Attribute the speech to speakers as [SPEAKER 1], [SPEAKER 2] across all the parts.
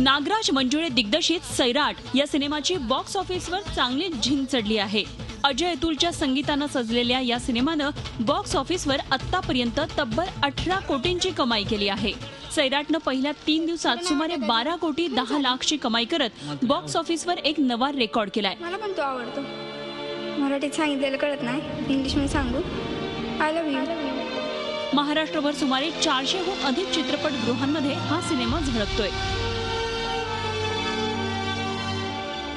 [SPEAKER 1] नागराज मंजुळे दिग्दर्शित सैराट या सिनेमाची बॉक्स ऑफिसवर चांगली झिंग चढली आहे. अजय अतुलच्या संगीतानं सजलेल्या या सिनेमानं बॉक्स ऑफिसवर आतापर्यंत तब्बल 18 कोटींची कमाई केली आहे. सैराटनं पहिल्या 3 दिवसात सुमारे 12 कोटी 10 लाखची कमाई करत बॉक्स ऑफिसवर एक नवा रेकॉर्ड केलाय.
[SPEAKER 2] मला पण तो आवडतो. मराठीत सांगितलेलं कळत नाही, इंग्लिशमध्ये सांगू. I love you.
[SPEAKER 1] महाराष्ट्रभर सुमारे 400हून अधिक चित्रपटगृहांमध्ये हा सिनेमा झळकतोय.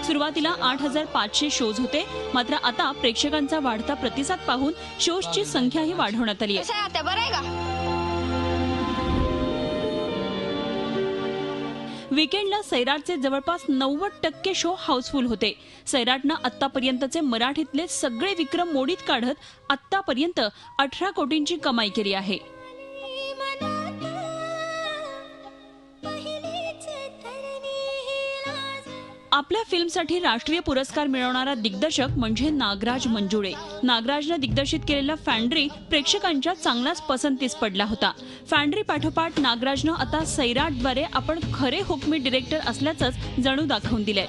[SPEAKER 1] सुरुवातीला 8500 शोज होते, मात्र आता प्रेक्षकांचा वाढता प्रतिसाद पाहून शोजची संख्याही वाढवण्यात आली आहे. वीकेंडला सैराटचे जवळपास 90% शो हाऊसफुल होते. सैराटनं आतापर्यंतचे मराठीतले सगळे विक्रम मोडीत काढत आतापर्यंत 18 कोटींची कमाई केली आहे. आपल्या फिल्मसाठी राष्ट्रीय पुरस्कार मिळवणारा दिग्दर्शक म्हणजे नागराज मंजुळे. नागराजनं दिग्दर्शित केलेला फॅन्ड्री प्रेक्षकांच्या चांगलाच पसंतीस पडला होता. फॅन्ड्री पाठोपाठ नागराजनं आता सैराटद्वारे आपण खरे हुकमी डिरेक्टर असल्याचंच जणू दाखवून दिलंय.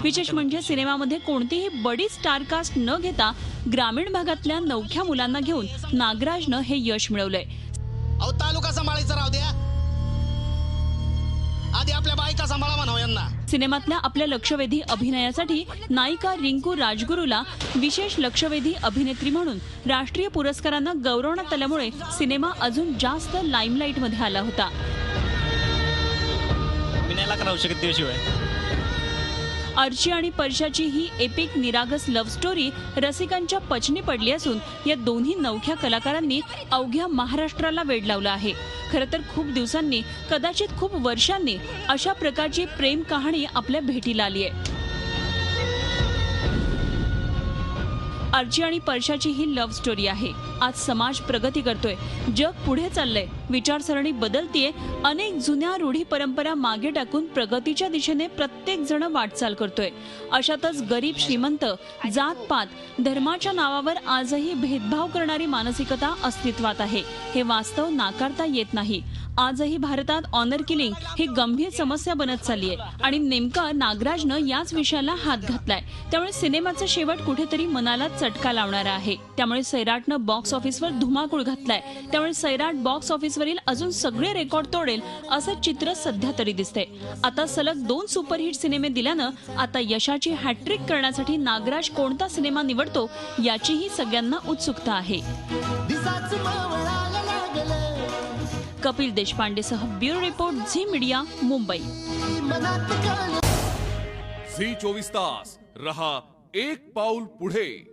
[SPEAKER 1] विशेष म्हणजे सिनेमामध्ये कोणतीही बडी स्टारकास्ट न घेता ग्रामीण भागातल्या नवख्या मुलांना घेऊन नागराजनं हे यश मिळवलंय.
[SPEAKER 3] तालुका सांभाळायचा राहू द्या, आधी आपल्या बायका सांभाळा म्हणावं यांना.
[SPEAKER 1] सिनेमातल्या आपल्या लक्षवेधी अभिनयासाठी नायिका रिंकू राजगुरूला विशेष लक्षवेधी अभिनेत्री म्हणून राष्ट्रीय पुरस्कारानं गौरवण्यात आल्यामुळे सिनेमा अजून जास्त लाईमलाईटमध्ये आला होता. अर्ची आणि परशाची ही एपिक निरागस लव्ह स्टोरी रसिकांच्या पचनी पडली असून या दोन्ही नवख्या कलाकारांनी अवघ्या महाराष्ट्राला वेड लावलं आहे. खरं तर खूप दिवसांनी, कदाचित खूप वर्षांनी अशा प्रकारची प्रेम कहाणी आपल्या भेटीला आली आहे. अर्ची आणि परशाची ही लव्ह स्टोरी आहे. आज समाज प्रगती करतोय, जग पुढे चाललंय, विचारसरणी बदलतीये, अनेक जुन्या रूढी परंपरा मागे टाकून प्रगतीच्या दिशेने प्रत्येक जण वाटचाल करतोय. अशातच गरीब श्रीमंत, जात पात, धर्माच्या नावावर आजही भेदभाव करणारी मानसिकता अस्तित्वात आहे. हे वास्तव नाकारता येत नाही. आजही भारतात ऑनर किलिंग ही गंभीर समस्या बनत चालली आहे आणि नेमका नागराजनं याच विषयाला हात घातलाय. त्यामुळे सिनेमाचा शेवट कुठेतरी मनाला चटका लावणारा आहे. त्यामुळे सैराटनं बॉक्स ऑफिसवर धुमाकूळ घातलाय. त्यामुळे सैराट बॉक्स ऑफिसवरील अजून सगळे रेकॉर्ड तोडेल असं चित्र सध्या तरी दिसतंय. आता सलग 2 सुपरहिट सिनेमे दिल्यानं आता यशाची हॅट्रिक करण्यासाठी नागराज कोणता सिनेमा निवडतो याचीही सगळ्यांना उत्सुकता आहे. कपिल देशपांडेसह bureau report, Zee media, Mumbai.
[SPEAKER 4] Zee 24 तास रहा एक पाऊल पुढे.